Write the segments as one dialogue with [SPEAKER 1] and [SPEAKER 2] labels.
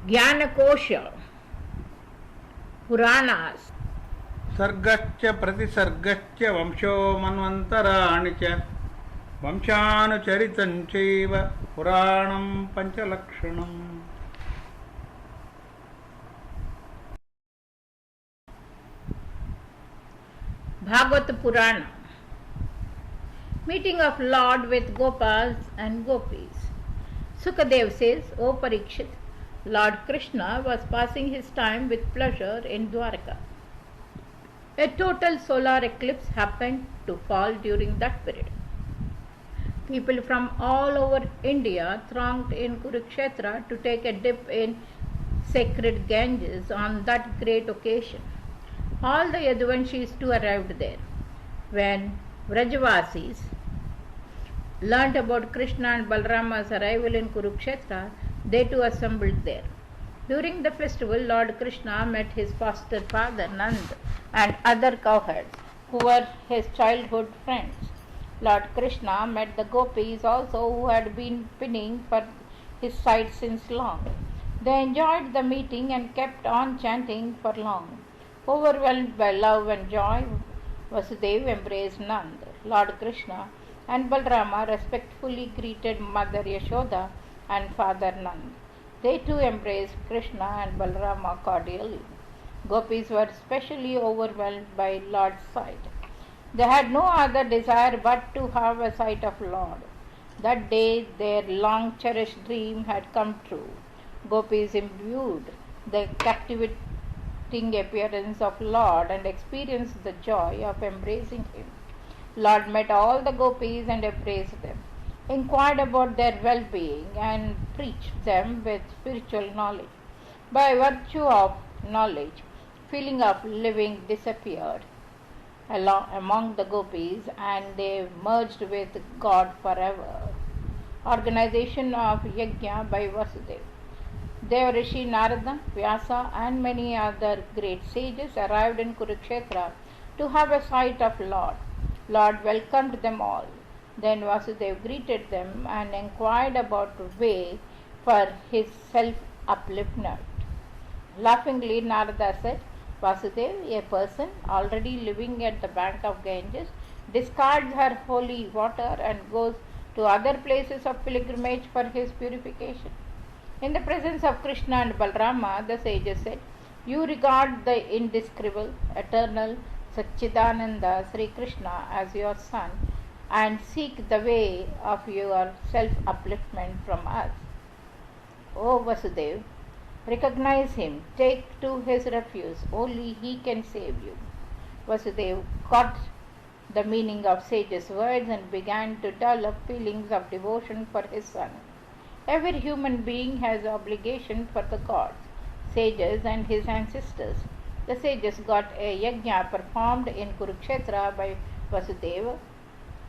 [SPEAKER 1] Jnanakosha, Puranas.
[SPEAKER 2] सर्गच्च प्रतिसर्गच्च वंशो मन्वन्तराणि च वंशानुचरितं चैव पुराणं पञ्चलक्षणम्.
[SPEAKER 1] Bhagavat Purana. Meeting of Lord with Gopas and Gopis. Sukadev says, O Parikshit, Lord Krishna was passing his time with pleasure in Dwarka. A total solar eclipse happened to fall during that period. People from all over India thronged in Kurukshetra to take a dip in sacred Ganges on that great occasion. All the Yaduvanshis too arrived there. When Vrajavasis learnt about Krishna and Balrama's arrival in Kurukshetra, they too assembled there. During the festival, Lord Krishna met his foster father Nand and other cowherds who were his childhood friends. Lord Krishna met the gopis also, who had been pining for his sight since long. They enjoyed the meeting and kept on chanting for long. Overwhelmed by love and joy, Vasudeva embraced Nand. Lord Krishna and Balrama respectfully greeted Mother Yashoda and Father Nand. They too embraced Krishna and Balrama cordially. Gopis were specially overwhelmed by Lord's sight. They had no other desire but to have a sight of Lord. That day their long cherished dream had come true. Gopis imbued the captivating appearance of Lord and experienced the joy of embracing him. Lord met all the gopis and embraced them, inquired about their well-being and preached them with spiritual knowledge. By virtue of knowledge, feeling of living disappeared among the gopis and they merged with God forever. Organization of Yajna by Vasudeva. Devarishi Narada, Vyasa and many other great sages arrived in Kurukshetra to have a sight of Lord. Lord welcomed them all. Then Vasudeva greeted them and inquired about the way for his self-upliftment. Laughingly, Narada said, Vasudeva, a person already living at the bank of Ganges, discards her holy water and goes to other places of pilgrimage for his purification. In the presence of Krishna and Balrama, the sages said, you regard the indescribable, eternal Satchidananda Sri Krishna as your son and seek the way of your self-upliftment from us. O Vasudeva, recognize him, take to his refuge, only he can save you. Vasudeva caught the meaning of sages' words and began to develop feelings of devotion for his son. Every human being has obligation for the gods, sages and his ancestors. The sages got a yajna performed in Kurukshetra by Vasudeva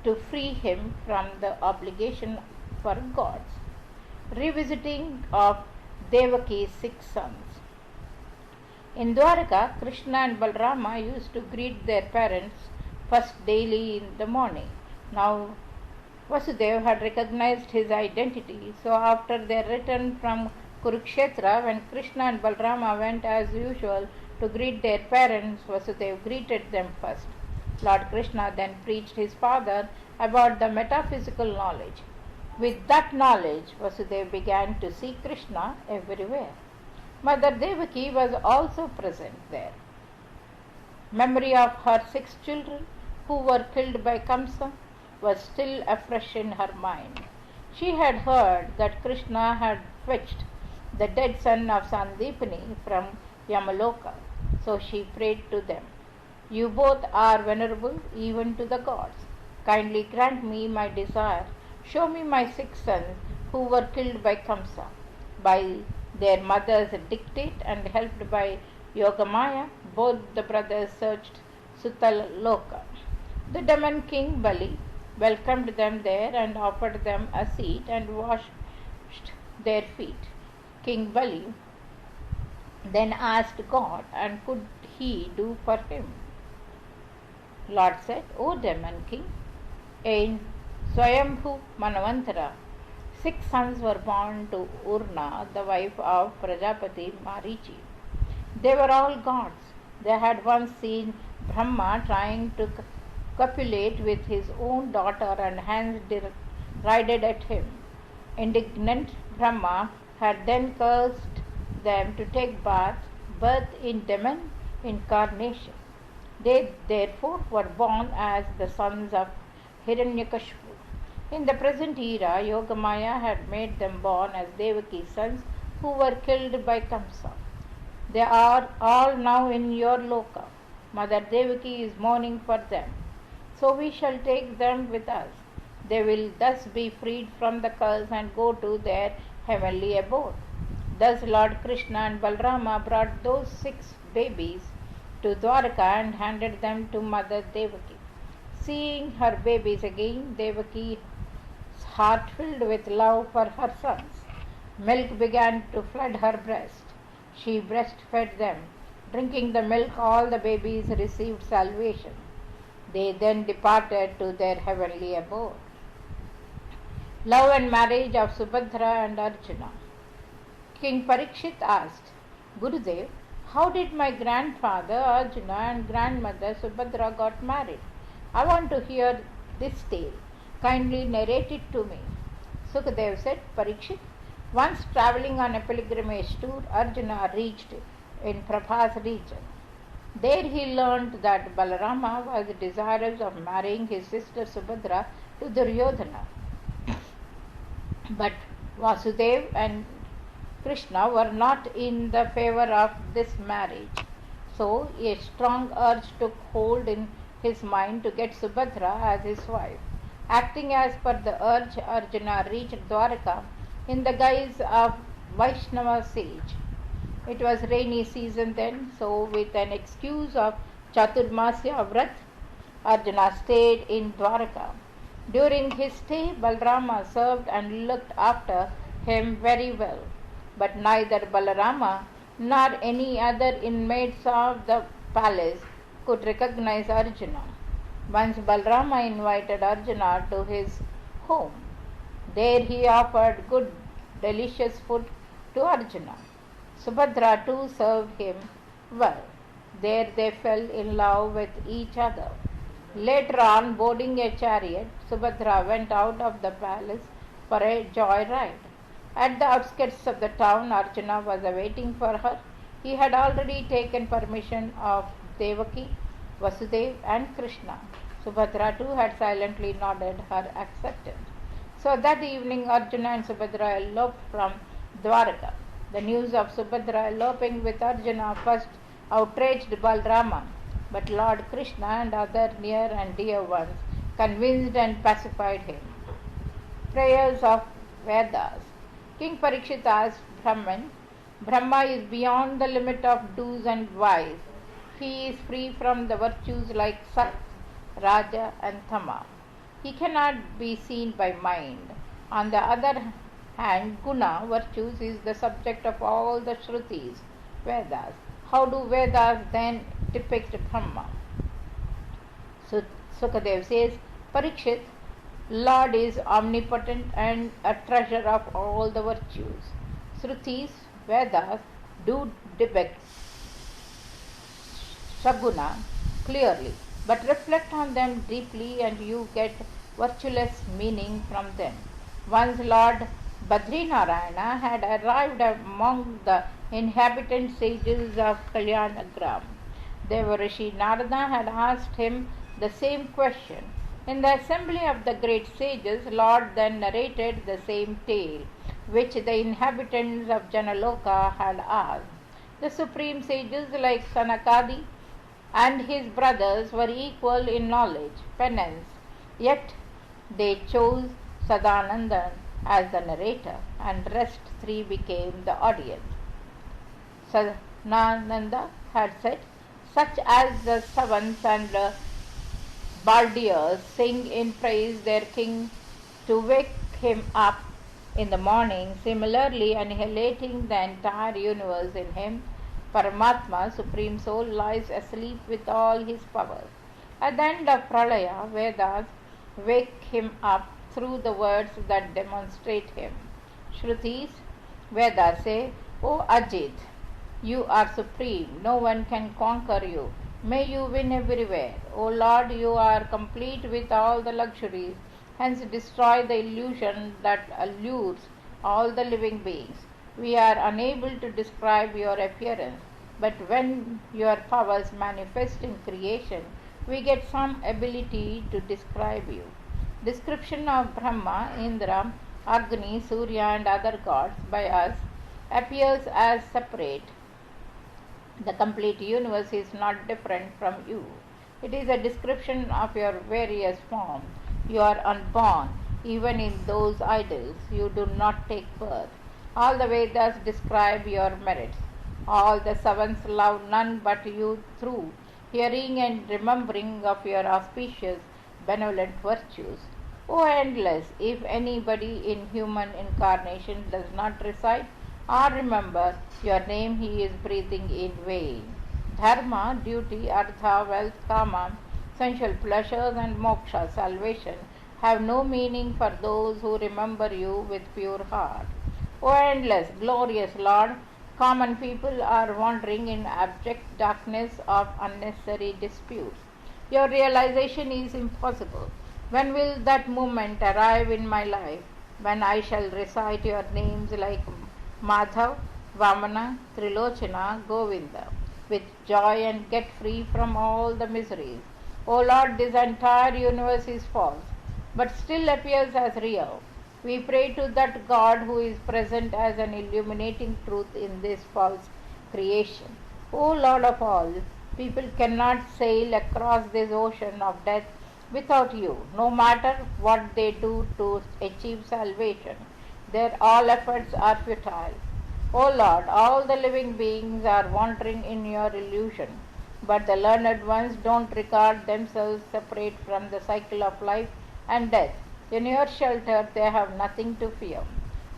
[SPEAKER 1] to free him from the obligation for gods. Revisiting of Devaki's 6 sons. In Dwaraka, Krishna and Balrama used to greet their parents first daily in the morning. Now Vasudeva had recognized his identity, so after their return from Kurukshetra, when Krishna and Balrama went as usual to greet their parents, Vasudeva greeted them first. Lord Krishna then preached his father about the metaphysical knowledge. With that knowledge, Vasudeva began to see Krishna everywhere. Mother Devaki was also present there. Memory of her 6 children who were killed by Kamsa was still afresh in her mind. She had heard that Krishna had fetched the dead son of Sandipani from Yamaloka, so she prayed to them, you both are venerable even to the gods. Kindly grant me my desire. Show me my 6 sons who were killed by Kamsa. By their mother's dictate and helped by Yogamaya, both the brothers searched Sutaloka. The demon king Bali welcomed them there and offered them a seat and washed their feet. King Bali then asked God, and could he do for him? Lord said, O demon king, in Swayambhu Manavantara, 6 sons were born to Urna, the wife of Prajapati Marichi. They were all gods. They had once seen Brahma trying to copulate with his own daughter and hence derided at him. Indignant Brahma had then cursed them to take birth in demon incarnation. They therefore were born as the sons of Hiranyakashipu. In the present era, Yogamaya had made them born as Devaki's sons who were killed by Kamsa. They are all now in your loka. Mother Devaki is mourning for them. So we shall take them with us. They will thus be freed from the curse and go to their heavenly abode. Thus Lord Krishna and Balarama brought those 6 babies to Dwaraka and handed them to Mother Devaki. Seeing her babies again, Devaki's heart filled with love for her sons. Milk began to flood her breast. She breastfed them. Drinking the milk, all the babies received salvation. They then departed to their heavenly abode. Love and marriage of Subhadra and Arjuna. King Parikshit asked, Gurudev, how did my grandfather Arjuna and grandmother Subhadra got married? I want to hear this tale. Kindly narrate it to me. Sukadev said, Parikshit, once travelling on a pilgrimage tour, Arjuna reached in Prabhas region. There he learned that Balarama was desirous of marrying his sister Subhadra to Duryodhana. But Vasudev and Krishna were not in the favor of this marriage. So a strong urge took hold in his mind to get Subhadra as his wife. Acting as per the urge, Arjuna reached Dwaraka in the guise of Vaishnava sage. It was rainy season then, so with an excuse of Chaturmasya Vrat, Arjuna stayed in Dwaraka. During his stay, Balarama served and looked after him very well. But neither Balarama nor any other inmates of the palace could recognize Arjuna. Once Balarama invited Arjuna to his home. There he offered good, delicious food to Arjuna. Subhadra too served him well. There they fell in love with each other. Later on, boarding a chariot, Subhadra went out of the palace for a joy ride. At the outskirts of the town, Arjuna was awaiting for her. He had already taken permission of Devaki, Vasudev and Krishna. Subhadra too had silently nodded her acceptance. So that evening Arjuna and Subhadra eloped from Dwaraka. The news of Subhadra eloping with Arjuna first outraged Balarama, but Lord Krishna and other near and dear ones convinced and pacified him. Prayers of Vedas. King Parikshit asked Brahman, Brahma is beyond the limit of do's and whys. He is free from the virtues like Sat, Raja and Tama. He cannot be seen by mind. On the other hand, Guna, virtues, is the subject of all the Shrutis, Vedas. How do Vedas then depict Brahma? Sukadev says, Parikshit, Lord is omnipotent and a treasure of all the virtues. Shrutis, Vedas do depict Saguna clearly, but reflect on them deeply and you get virtueless meaning from them. Once Lord Badrinarayana had arrived among the inhabitant sages of Kalyanagram. Devarishi Narada had asked him the same question. In the assembly of the great sages, Lord then narrated the same tale, which the inhabitants of Janaloka had asked. The supreme sages like Sanakadi and his brothers were equal in knowledge, penance, yet they chose Sadanandan as the narrator, and rest 3 became the audience. Sadananda had said, such as the savants and Baldiers sing in praise their king to wake him up in the morning, similarly annihilating the entire universe in him, Paramatma, Supreme Soul, lies asleep with all his powers. At the end of Pralaya, Vedas wake him up, through the words that demonstrate him. Shrutis, Vedas say, O Ajit, you are supreme, no one can conquer you. May you win everywhere. O Lord, you are complete with all the luxuries, hence destroy the illusion that allures all the living beings. We are unable to describe your appearance, but when your powers manifest in creation, we get some ability to describe you. Description of Brahma, Indra, Agni, Surya, and other gods by us appears as separate. The complete universe is not different from you. It is a description of your various forms. You are unborn. Even in those idols, you do not take birth. All the Vedas describe your merits. All the savants love none but you through hearing and remembering of your auspicious, benevolent virtues. O endless, if anybody in human incarnation does not recite or remember your name, he is breathing in vain. Dharma, duty, artha, wealth, kama, sensual pleasures, and moksha, salvation, have no meaning for those who remember you with pure heart. O endless, glorious Lord, common people are wandering in abject darkness of unnecessary disputes. Your realization is impossible. When will that moment arrive in my life when I shall recite your names like Madhav, Vamana, Trilochana, Govinda with joy and get free from all the miseries? O Lord, this entire universe is false, but still appears as real. We pray to that God who is present as an illuminating truth in this false creation. O Lord of all, people cannot sail across this ocean of death without you, no matter what they do to achieve salvation. Their all efforts are futile. O Lord, all the living beings are wandering in your illusion, but the learned ones don't regard themselves separate from the cycle of life and death. In your shelter they have nothing to fear.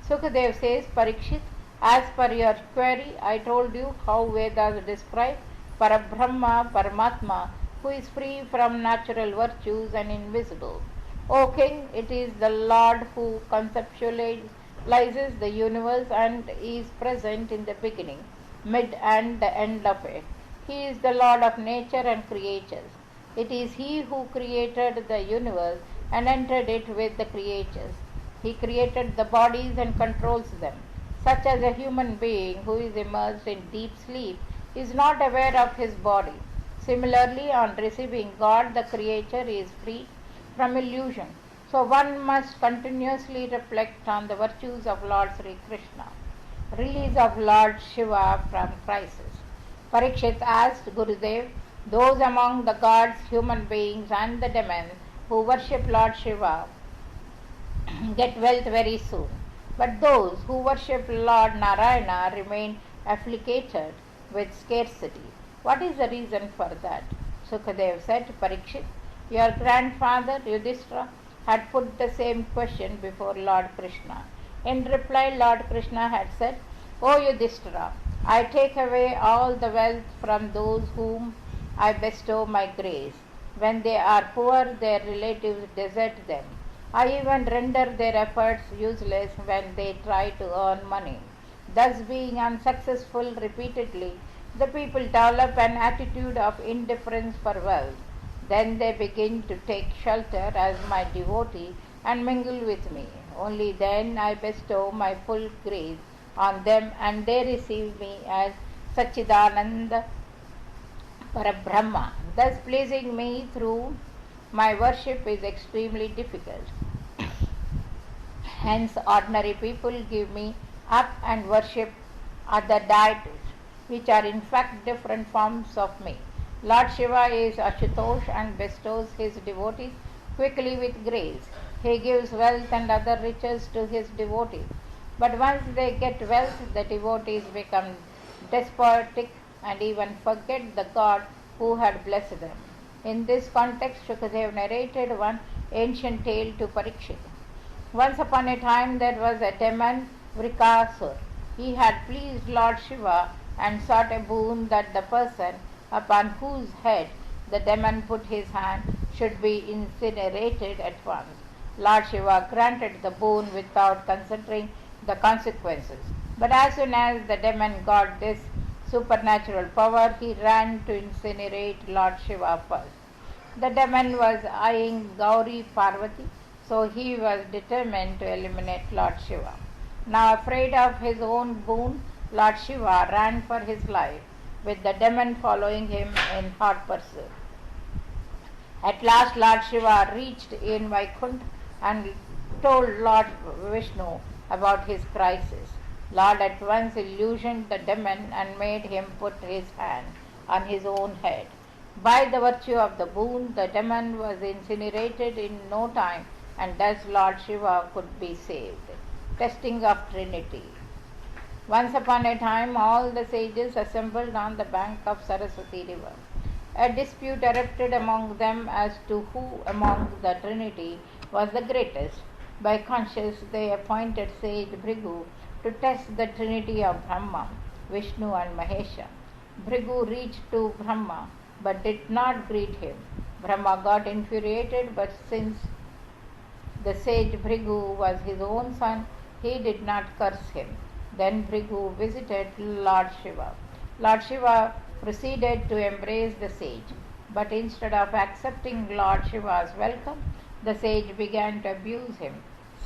[SPEAKER 1] Sukadev says, Parikshit, as per your query, I told you how Vedas describe Parabrahma, Paramatma, who is free from natural virtues and invisible. O King, it is the Lord who conceptualizes the universe and is present in the beginning, mid, and the end of it. He is the Lord of nature and creatures. It is He who created the universe and entered it with the creatures. He created the bodies and controls them. Such as a human being who is immersed in deep sleep is not aware of his body. Similarly, on receiving God, the creature is free from illusion. So one must continuously reflect on the virtues of Lord Sri Krishna. Release of Lord Shiva from crisis. Parikshit asked Gurudev, those among the gods, human beings, and the demons who worship Lord Shiva get wealth very soon. But those who worship Lord Narayana remain afflicted with scarcity. What is the reason for that? Sukadev said, Parikshit, your grandfather Yudhishthira had put the same question before Lord Krishna. In reply, Lord Krishna had said, O Yudhishthira, I take away all the wealth from those whom I bestow my grace. When they are poor, their relatives desert them. I even render their efforts useless when they try to earn money. Thus, being unsuccessful repeatedly, the people develop an attitude of indifference for wealth. Then they begin to take shelter as my devotee and mingle with me. Only then I bestow my full grace on them and they receive me as Sachidananda Parabrahma. Thus pleasing me through my worship is extremely difficult. Hence ordinary people give me up and worship other deities, which are in fact different forms of me. Lord Shiva is Ashutosh and bestows his devotees quickly with grace. He gives wealth and other riches to his devotees. But once they get wealth, the devotees become despotic and even forget the God who had blessed them. In this context, Shukadev narrated one ancient tale to Parikshit. Once upon a time there was a demon, Vrikasur. He had pleased Lord Shiva and sought a boon that the person upon whose head the demon put his hand should be incinerated at once. Lord Shiva granted the boon without considering the consequences. But as soon as the demon got this supernatural power, he ran to incinerate Lord Shiva first. The demon was eyeing Gauri Parvati, so he was determined to eliminate Lord Shiva. Now afraid of his own boon, Lord Shiva ran for his life, with the demon following him in hot pursuit. At last Lord Shiva reached in Vaikuntha and told Lord Vishnu about his crisis. Lord at once illusioned the demon and made him put his hand on his own head. By the virtue of the boon, the demon was incinerated in no time, and thus Lord Shiva could be saved. Testing of Trinity. Once upon a time, all the sages assembled on the bank of Saraswati river. A dispute erupted among them as to who among the Trinity was the greatest. By conscience, they appointed sage Bhrigu to test the Trinity of Brahma, Vishnu, and Mahesha. Bhrigu reached to Brahma but did not greet him. Brahma got infuriated, but since the sage Bhrigu was his own son, he did not curse him. Then Bhrigu visited Lord Shiva. Lord Shiva proceeded to embrace the sage, but instead of accepting Lord Shiva's welcome, the sage began to abuse him,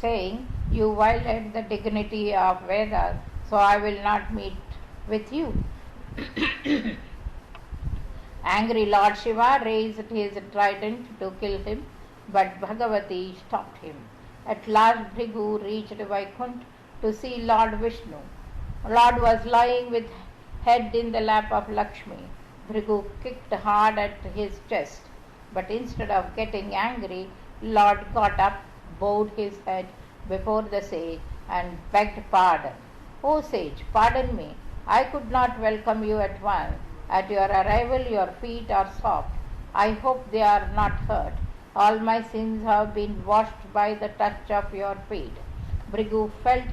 [SPEAKER 1] saying, "You violate the dignity of Vedas, so I will not meet with you." Angry Lord Shiva raised his trident to kill him, but Bhagavati stopped him. At last Bhrigu reached Vaikuntha to see Lord Vishnu. Lord was lying with head in the lap of Lakshmi. Bhrigu kicked hard at his chest, but instead of getting angry, Lord got up, bowed his head before the sage, and begged pardon. "O sage, pardon me. I could not welcome you at once. At your arrival, your feet are soft. I hope they are not hurt. All my sins have been washed by the touch of your feet." Bhrigu felt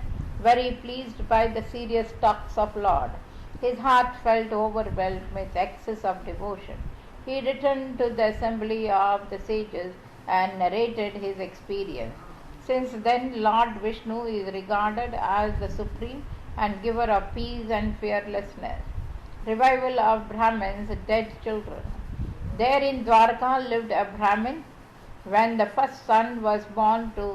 [SPEAKER 1] very pleased by the serious talks of Lord. His heart felt overwhelmed with excess of devotion. He returned to the assembly of the sages and narrated his experience. Since then, Lord Vishnu is regarded as the supreme and giver of peace and fearlessness. Revival of Brahmins' dead children. There in Dwarka lived a Brahmin. When the first son was born to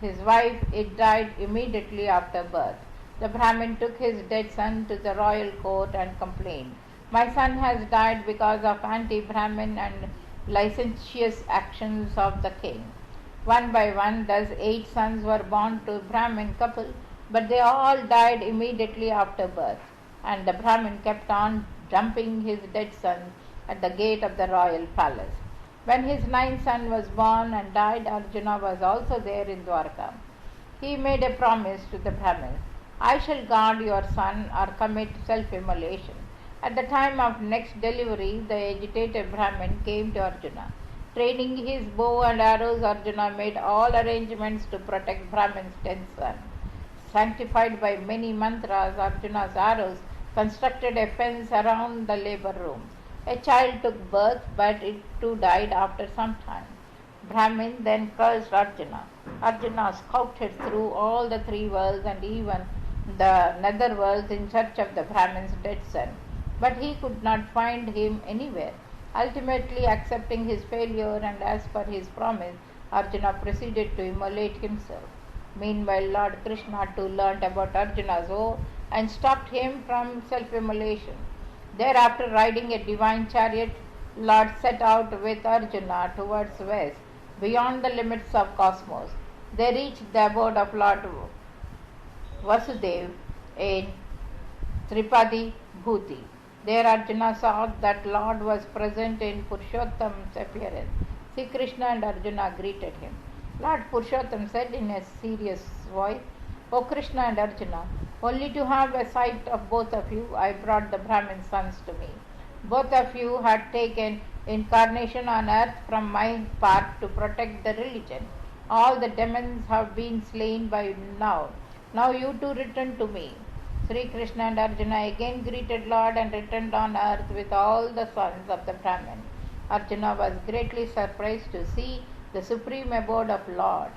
[SPEAKER 1] his wife, it died immediately after birth. The Brahmin took his dead son to the royal court and complained, "My son has died because of anti-Brahmin and licentious actions of the king." One by one, thus 8 sons were born to a Brahmin couple, but they all died immediately after birth, and the Brahmin kept on dumping his dead sons at the gate of the royal palace. When his 9th son was born and died, Arjuna was also there in Dwarka. He made a promise to the Brahmins, "I shall guard your son or commit self-immolation." At the time of next delivery, the agitated Brahmin came to Arjuna. Training his bow and arrows, Arjuna made all arrangements to protect Brahmin's 10th son. Sanctified by many mantras, Arjuna's arrows constructed a fence around the labor room. A child took birth, but it too died after some time. Brahmin then cursed Arjuna. Arjuna scouted through all the 3 worlds and even the nether worlds in search of the Brahmin's dead son, but he could not find him anywhere. Ultimately, accepting his failure and as per his promise, Arjuna proceeded to immolate himself. Meanwhile, Lord Krishna too learnt about Arjuna's woe and stopped him from self-immolation. Thereafter, riding a divine chariot, Lord set out with Arjuna towards west, beyond the limits of cosmos. They reached the abode of Lord Vasudev in Tripadi Bhuti. There Arjuna saw that Lord was present in Purushottam's appearance. Sri Krishna and Arjuna greeted him. Lord Purushottam said in a serious voice, "O Krishna and Arjuna, only to have a sight of both of you, I brought the Brahmin sons to me. Both of you had taken incarnation on earth from my part to protect the religion. All the demons have been slain by now. Now you too return to me." Sri Krishna and Arjuna again greeted Lord and returned on earth with all the sons of the Brahmin. Arjuna was greatly surprised to see the supreme abode of Lord.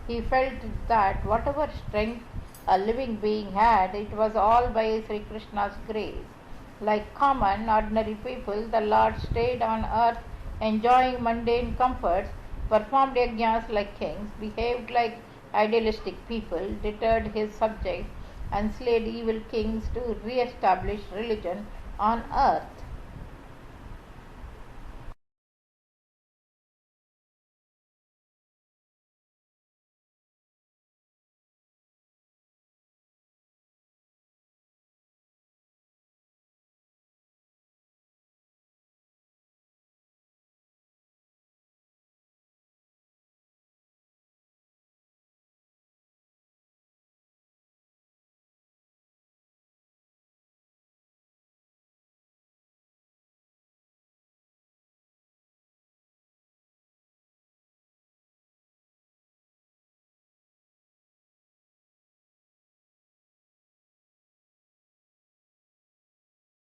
[SPEAKER 1] He felt that whatever strength a living being had, it was all by Sri Krishna's grace. Like common, ordinary people, the Lord stayed on earth enjoying mundane comforts, performed yajnas like kings, behaved like idealistic people, deterred his subjects, and slayed evil kings to re establish religion on earth.